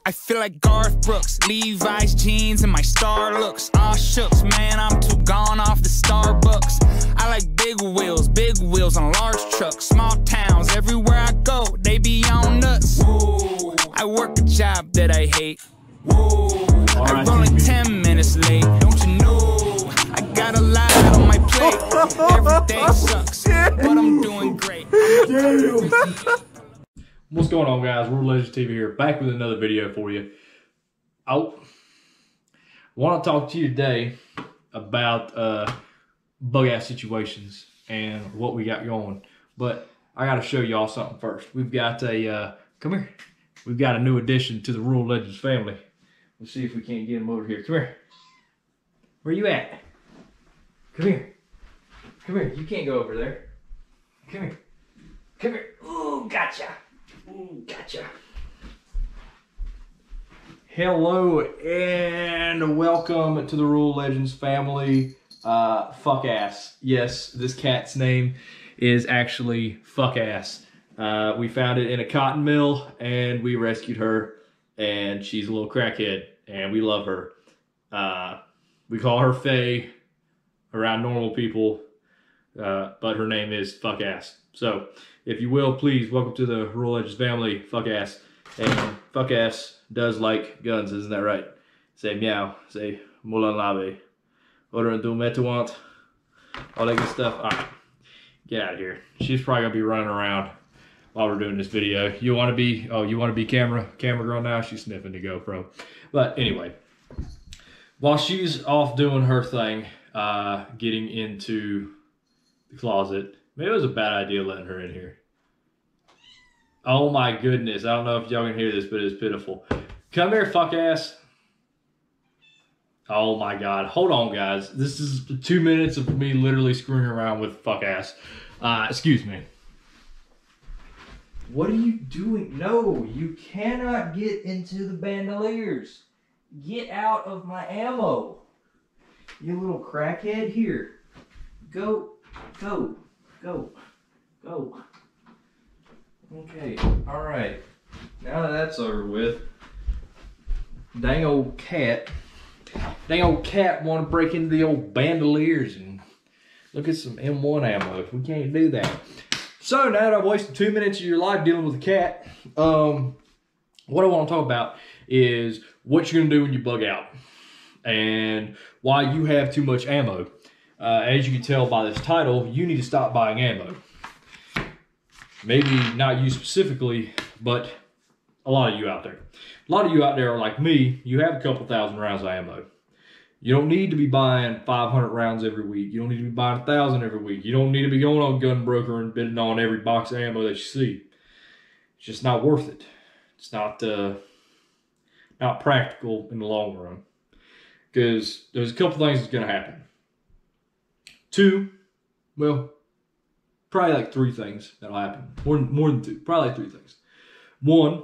I feel like Garth Brooks, Levi's jeans and my star looks. All shooks, man, I'm too gone off the Starbucks. I like big wheels on large trucks. Small towns, everywhere I go, they be on nuts. Whoa. I work a job that I hate. Whoa. I'm rolling 10 minutes late, don't you know? I got a lot on my plate. Every day sucks, but I'm doing great. What's going on, guys? World Legends TV here, back with another video for you. I want to talk to you today about bug-out situations and what we got going. But I got to show y'all something first. We've got a, come here. We've got a new addition to the Rural Legends family. Let's see if we can't get him over here. Come here. Where you at? Come here. Come here. You can't go over there. Come here. Come here. Ooh, gotcha. Ooh, gotcha. Hello and welcome to the Rural Legends family. Fuck ass. Yes, this cat's name is actually Fuck ass. We found it in a cotton mill and we rescued her, and she's a little crackhead and we love her. We call her Faye around normal people, but her name is Fuck ass. So if you will, please welcome to the Rural Legends family, Fuck ass. And Fuck ass does like guns, isn't that right? Say meow, say mulan lave, order and do metuant, all that good stuff. All right, get out of here. She's probably gonna be running around while we're doing this video. You want to be, oh, you want to be camera girl now? She's sniffing the GoPro. But anyway, while she's off doing her thing, getting into the closet, maybe it was a bad idea letting her in here. Oh my goodness, I don't know if y'all can hear this, but it's pitiful. Come here, fuck ass. Oh my God, hold on guys. This is 2 minutes of me literally screwing around with fuck ass. Excuse me. What are you doing? No, you cannot get into the bandoliers. Get out of my ammo. You little crackhead. Here. Go, go, go, go. Okay, all right. Now that that's over with, dang old cat want to break into the old bandoliers and look at some M1 ammo. We can't do that. So now that I've wasted 2 minutes of your life dealing with a cat, what I want to talk about is what you're gonna do when you bug out and why you have too much ammo. As you can tell by this title, you need to stop buying ammo. Maybe not you specifically, but a lot of you out there. A lot of you out there are like me. You have a couple thousand rounds of ammo. You don't need to be buying 500 rounds every week. You don't need to be buying 1,000 every week. You don't need to be going on Gunbroker and bidding on every box of ammo that you see. It's just not worth it. It's not practical in the long run, because there's a couple things that's going to happen. Two, well, probably like 3 things that'll happen. More than 2. Probably like 3 things. 1,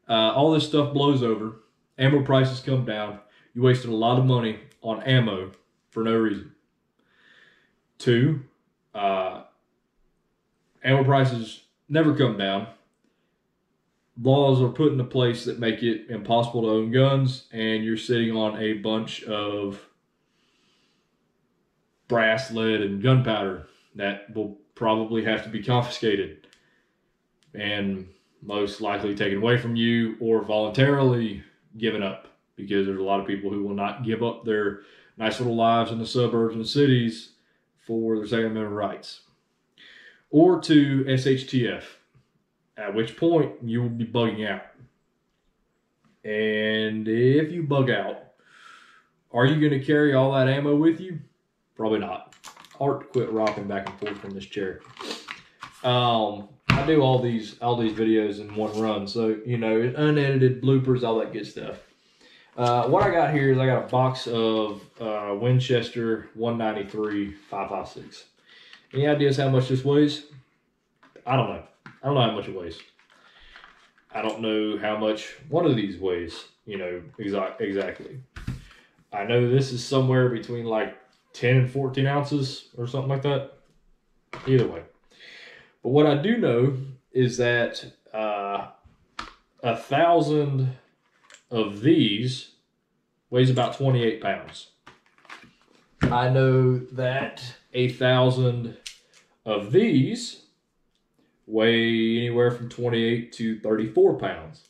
all this stuff blows over. Ammo prices come down. You wasted a lot of money on ammo for no reason. 2, ammo prices never come down. Laws are put into place that make it impossible to own guns, and you're sitting on a bunch of brass, lead, and gunpowder that will probably have to be confiscated and most likely taken away from you or voluntarily given up, because there's a lot of people who will not give up their nice little lives in the suburbs and cities for their Second Amendment rights. Or to SHTF, at which point you will be bugging out. And if you bug out, are you going to carry all that ammo with you? Probably not. Hard to quit rocking back and forth from this chair. I do all these videos in one run, so you know, unedited bloopers, all that good stuff. What I got here is I got a box of Winchester 193 5.56. Any ideas how much this weighs? I don't know. I don't know how much it weighs. I don't know how much one of these weighs, you know, exactly. I know this is somewhere between like 10 and 14 ounces or something like that. Either way. But what I do know is that 1,000 of these weighs about 28 pounds. I know that 1,000 of these weigh anywhere from 28 to 34 pounds.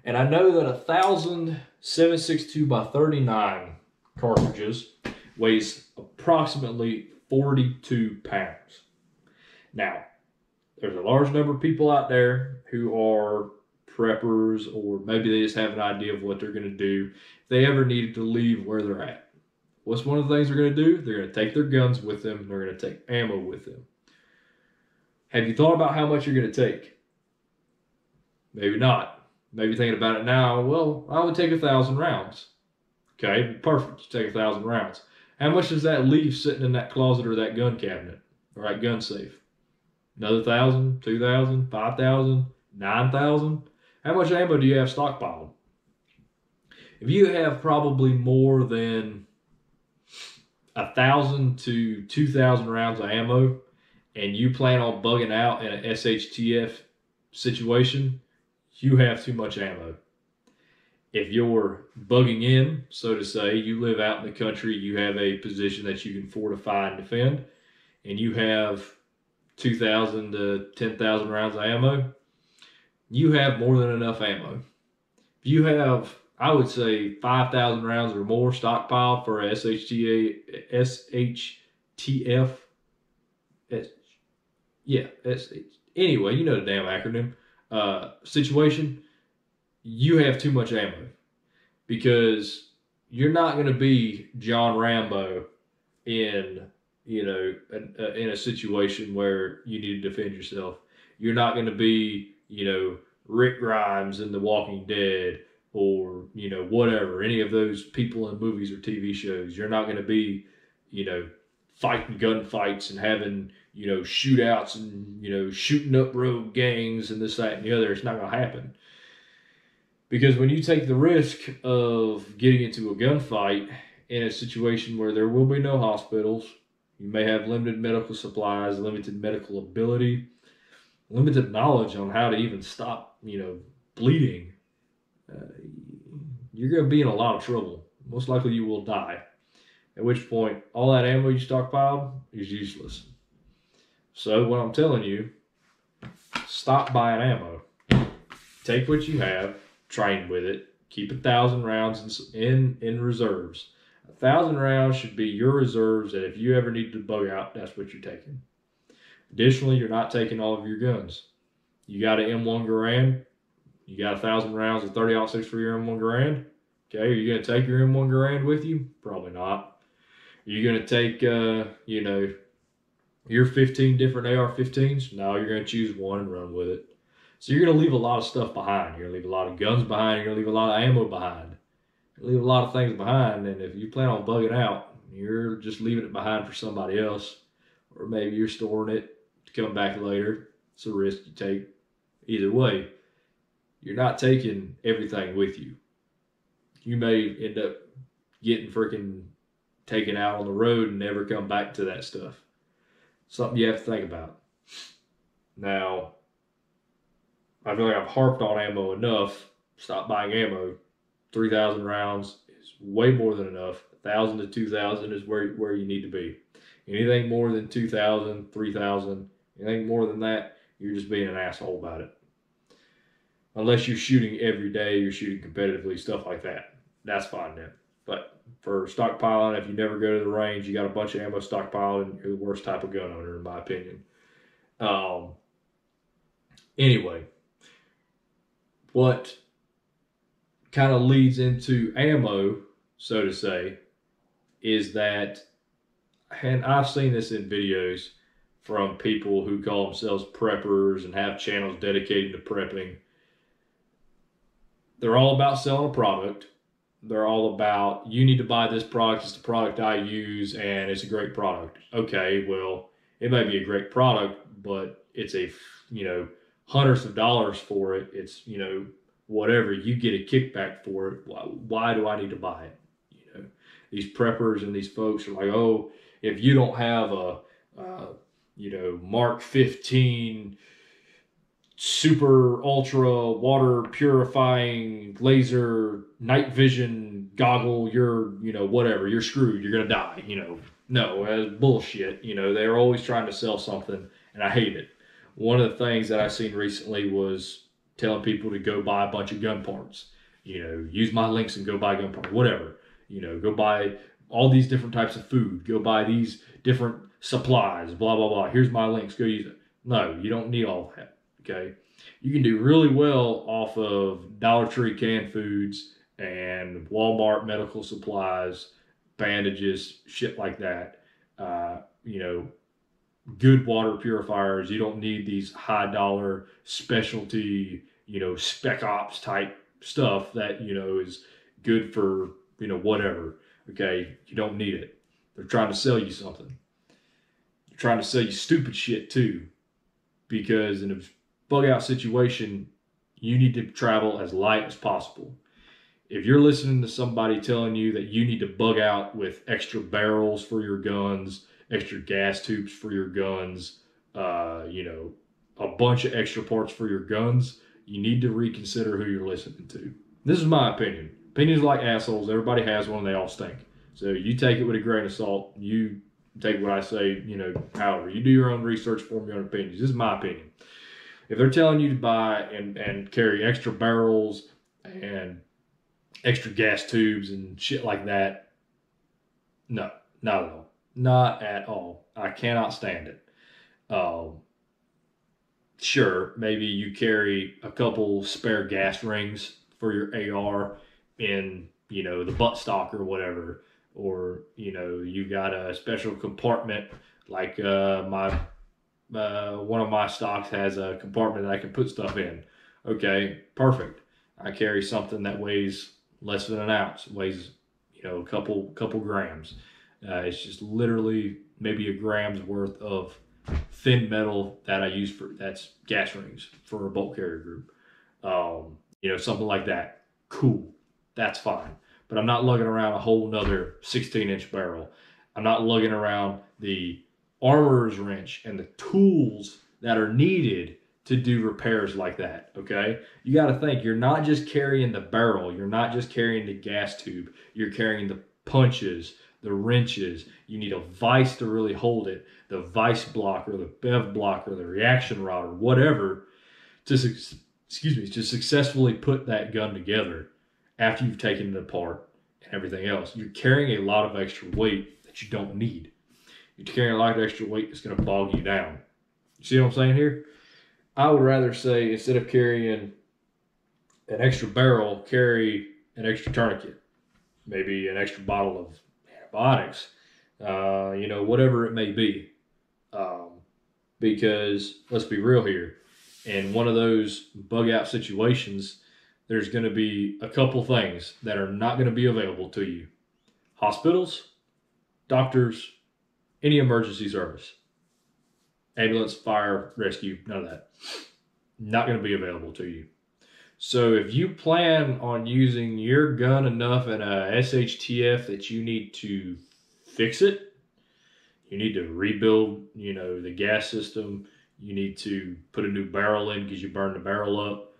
And I know that 1,000 7.62 by 39 cartridges weighs approximately 42 pounds. Now, there's a large number of people out there who are preppers, or maybe they just have an idea of what they're going to do if they ever needed to leave where they're at. What's one of the things they're going to do? They're going to take their guns with them. They're going to take ammo with them. Have you thought about how much you're going to take? Maybe not. Maybe thinking about it now, well, I would take 1,000 rounds. Okay, perfect. You take 1,000 rounds. How much does that leave sitting in that closet or that gun cabinet or that gun safe? Another 1,000, 2,000, 5,000, 9,000? How much ammo do you have stockpiled? If you have probably more than 1,000 to 2,000 rounds of ammo and you plan on bugging out in an SHTF situation, you have too much ammo. If you're bugging in, so to say, you live out in the country, you have a position that you can fortify and defend, and you have 2,000 to 10,000 rounds of ammo, you have more than enough ammo. If you have, I would say, 5,000 rounds or more stockpiled for a SHTF, anyway, you know the damn acronym, situation, you have too much ammo, because you're not going to be John Rambo in a situation where you need to defend yourself. You're not going to be Rick Grimes in The Walking Dead, or whatever, any of those people in movies or TV shows. You're not going to be fighting gunfights and having shootouts and shooting up rogue gangs and this, that, and the other. It's not going to happen. Because when you take the risk of getting into a gunfight in a situation where there will be no hospitals, you may have limited medical supplies, limited medical ability, limited knowledge on how to even stop, bleeding, you're going to be in a lot of trouble. Most likely you will die. At which point, all that ammo you stockpiled is useless. So what I'm telling you, stop buying ammo. Take what you have, train with it, keep 1,000 rounds in reserves. 1,000 rounds should be your reserves, that if you ever need to bug out, that's what you're taking. Additionally, you're not taking all of your guns. You got an M1 Garand, you got 1,000 rounds of 30-06 for your M1 Garand. Okay, are you going to take your M1 Garand with you? Probably not. Are you going to take, your 15 different AR-15s? No, you're going to choose one and run with it. So you're going to leave a lot of stuff behind. You're going to leave a lot of guns behind. You're going to leave a lot of ammo behind. You're going to leave a lot of things behind. And if you plan on bugging out, you're just leaving it behind for somebody else. Or maybe you're storing it to come back later. It's a risk you take. Either way, you're not taking everything with you. You may end up getting freaking taken out on the road and never come back to that stuff. Something you have to think about. Now, I feel like I've harped on ammo enough. Stop buying ammo. 3,000 rounds is way more than enough. 1,000 to 2,000 is where you need to be. Anything more than 2,000, 3,000, anything more than that, you're just being an asshole about it. Unless you're shooting every day, you're shooting competitively, stuff like that. That's fine then. But for stockpiling, if you never go to the range, you got a bunch of ammo stockpiled, and you're the worst type of gun owner, in my opinion. Anyway, what kind of leads into ammo, so to say, is that, and I've seen this in videos from people who call themselves preppers and have channels dedicated to prepping. They're all about selling a product. They're all about, you need to buy this product, it's the product I use, and it's a great product. Okay, well, it may be a great product, but it's a, hundreds of dollars for it. It's, whatever, you get a kickback for it. Why do I need to buy it? These preppers and these folks are like, oh, if you don't have a Mark 15 super ultra water purifying laser night vision goggle, you're, whatever, you're screwed, you're going to die, No, that's bullshit. They're always trying to sell something, and I hate it. One of the things that I seen recently was telling people to go buy a bunch of gun parts. Use my links and go buy gun parts, whatever. Go buy all these different types of food. Go buy these different supplies, blah, blah, blah. Here's my links, go use it. No, you don't need all that, okay? You can do really well off of Dollar Tree canned foods and Walmart medical supplies, bandages, shit like that. Good water purifiers. You don't need these high dollar specialty, spec ops type stuff that, is good for, whatever. Okay. You don't need it. They're trying to sell you something. They're trying to sell you stupid shit too, because in a bug out situation, you need to travel as light as possible. If you're listening to somebody telling you that you need to bug out with extra barrels for your guns, extra gas tubes for your guns, a bunch of extra parts for your guns, you need to reconsider who you're listening to. This is my opinion. Opinions are like assholes. Everybody has one. They all stink. So you take it with a grain of salt. You take what I say, however. You do your own research, form your own opinions. This is my opinion. If they're telling you to buy and carry extra barrels and extra gas tubes and shit like that, no, not at all. Not at all. I cannot stand it. Sure, maybe you carry a couple spare gas rings for your AR in, the buttstock or whatever. Or, you got a special compartment like one of my stocks has a compartment that I can put stuff in. Okay, perfect. I carry something that weighs less than an ounce, weighs, a couple grams. It's just literally maybe a gram's worth of thin metal that I use that's gas rings for a bolt carrier group. Something like that. Cool. That's fine. But I'm not lugging around a whole nother 16-inch barrel. I'm not lugging around the armorer's wrench and the tools that are needed to do repairs like that, okay? You got to think, you're not just carrying the barrel. You're not just carrying the gas tube. You're carrying the punches, the wrenches. You need a vise to really hold it, the vise block or the bev block or the reaction rod or whatever to successfully put that gun together after you've taken it apart and everything else. You're carrying a lot of extra weight that you don't need. You're carrying a lot of extra weight that's going to bog you down. You see what I'm saying here? I would rather say, instead of carrying an extra barrel, carry an extra tourniquet. Maybe an extra bottle of antibiotics. Whatever it may be. Because, let's be real here, in one of those bug out situations, there's going to be a couple things that are not going to be available to you. Hospitals, doctors, any emergency service. Ambulance, fire, rescue, none of that. Not going to be available to you. So if you plan on using your gun enough in a SHTF that you need to fix it, you need to rebuild, the gas system, you need to put a new barrel in because you burned the barrel up,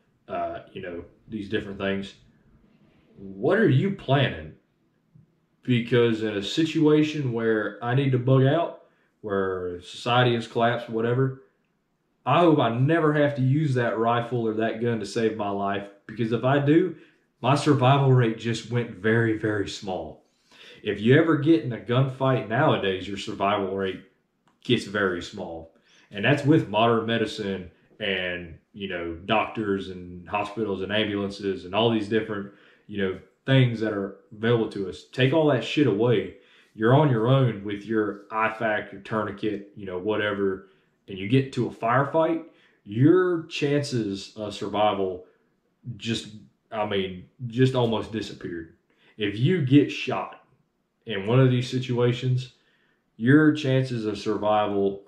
these different things. What are you planning? Because in a situation where I need to bug out, where society has collapsed, whatever, I hope I never have to use that rifle or that gun to save my life, because if I do, my survival rate just went very, very small. If you ever get in a gunfight nowadays, your survival rate gets very small. And that's with modern medicine and, doctors and hospitals and ambulances and all these different, things that are available to us. Take all that shit away. You're on your own with your IFAK, your tourniquet, whatever, and you get into a firefight, your chances of survival just almost disappeared. If you get shot in one of these situations, your chances of survival,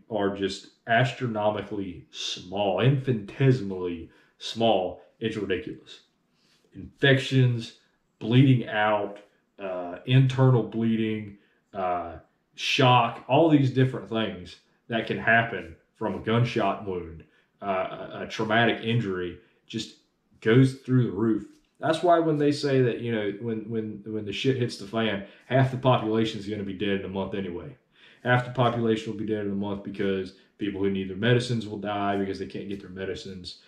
are just astronomically small, infinitesimally small. It's ridiculous. Infections, bleeding out, internal bleeding, shock, all these different things that can happen from a gunshot wound, a traumatic injury, just goes through the roof. That's why when they say that, you know, when the shit hits the fan, half the population is going to be dead in a month anyway. Half the population will be dead in a month because people who need their medicines will die because they can't get their medicines.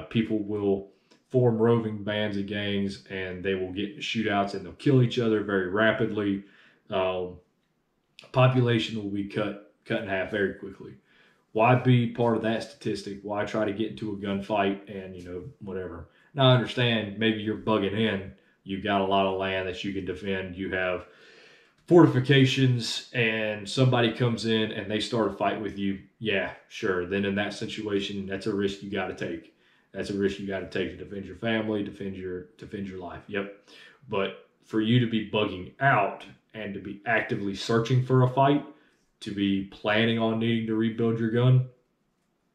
People will form roving bands of gangs and they will get into shootouts and they'll kill each other very rapidly. Population will be cut in half very quickly. Why be part of that statistic? Why try to get into a gunfight and, you know, whatever? Now I understand maybe you're bugging in. You've got a lot of land that you can defend. You have fortifications and somebody comes in and they start a fight with you. Yeah, sure. Then in that situation, that's a risk you got to take. That's a risk you got to take to defend your family, defend your life. Yep. But for you to be bugging out and to be actively searching for a fight, to be planning on needing to rebuild your gun,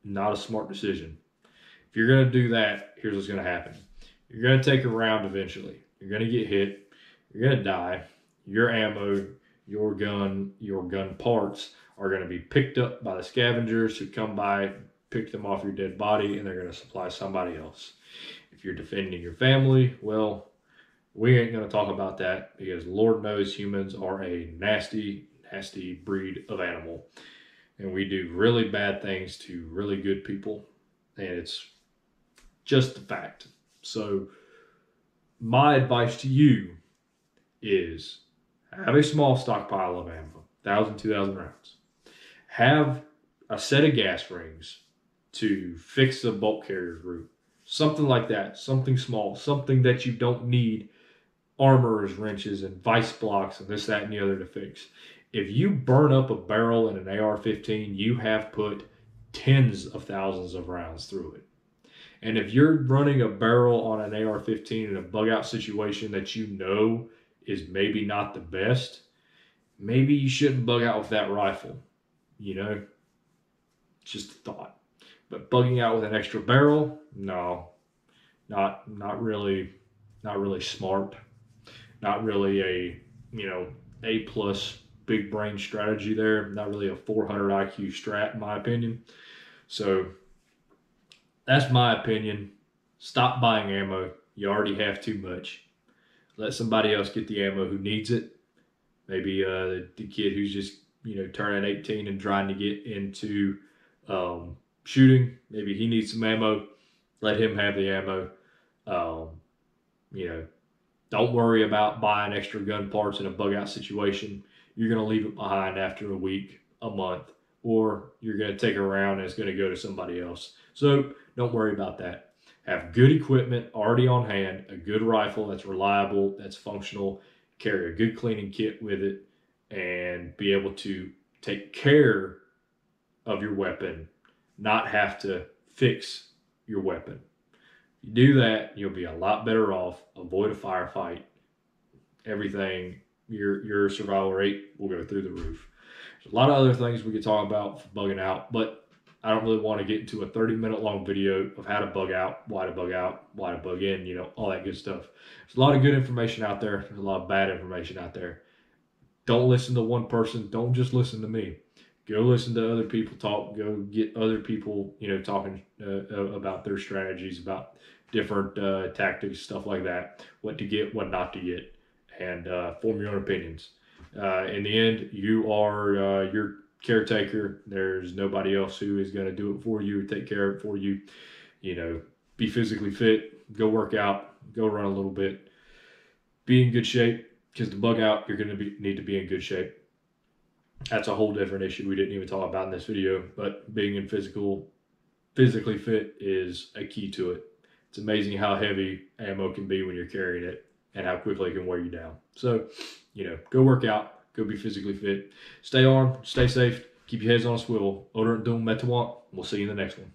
not a smart decision. If you're going to do that, here's what's going to happen. You're going to take a round eventually. You're going to get hit. You're going to die. Your ammo, your gun parts are going to be picked up by the scavengers who come by, pick them off your dead body, and they're going to supply somebody else. If you're defending your family, well, we ain't going to talk about that because Lord knows humans are a nasty, nasty breed of animal. And we do really bad things to really good people. And it's just a fact. So my advice to you is have a small stockpile of ammo, 1,000, 2,000 rounds. Have a set of gas rings to fix the bulk carrier group. Something like that, something small, something that you don't need armorer's wrenches and vice blocks and this, that, and the other to fix. If you burn up a barrel in an AR-15, you have put tens of thousands of rounds through it. And if you're running a barrel on an AR-15 in a bug out situation that you know is maybe not the best, maybe you shouldn't bug out with that rifle. You know, just a thought. But bugging out with an extra barrel, no, not really smart. Not really a, you know, A+ big brain strategy there. Not really a 400 IQ strat in my opinion. So that's my opinion. Stop buying ammo. You already have too much. Let somebody else get the ammo who needs it. Maybe the kid who's just, you know, turning 18 and trying to get into shooting. Maybe he needs some ammo. Let him have the ammo. You know, don't worry about buying extra gun parts in a bug out situation. You're going to leave it behind after a week, a month, or you're going to take it around and it's going to go to somebody else. So don't worry about that. Have good equipment already on hand, a good rifle that's reliable, that's functional, carry a good cleaning kit with it, and be able to take care of your weapon, not have to fix your weapon. You do that, you'll be a lot better off. Avoid a firefight. Everything, your survival rate will go through the roof. There's a lot of other things we could talk about for bugging out, but I don't really want to get into a 30-minute long video of how to bug out, why to bug out, why to bug in, you know, all that good stuff. There's a lot of good information out there. There's a lot of bad information out there. Don't listen to one person. Don't just listen to me. Go listen to other people talk. Go get other people, you know, talking about their strategies, about different tactics, stuff like that. What to get, what not to get, and form your own opinions. In the end, you are your caretaker. There's nobody else who is going to do it for you, take care of it for you. You know, be physically fit. Go work out. Go run a little bit. Be in good shape, because to bug out, you're going to need to be in good shape. That's a whole different issue we didn't even talk about in this video, but being in physically fit is a key to it. It's amazing how heavy ammo can be when you're carrying it and how quickly it can wear you down. So, you know, go work out, go be physically fit, stay armed, stay safe, keep your heads on a swivel. Odorant Doom Metawant. We'll see you in the next one.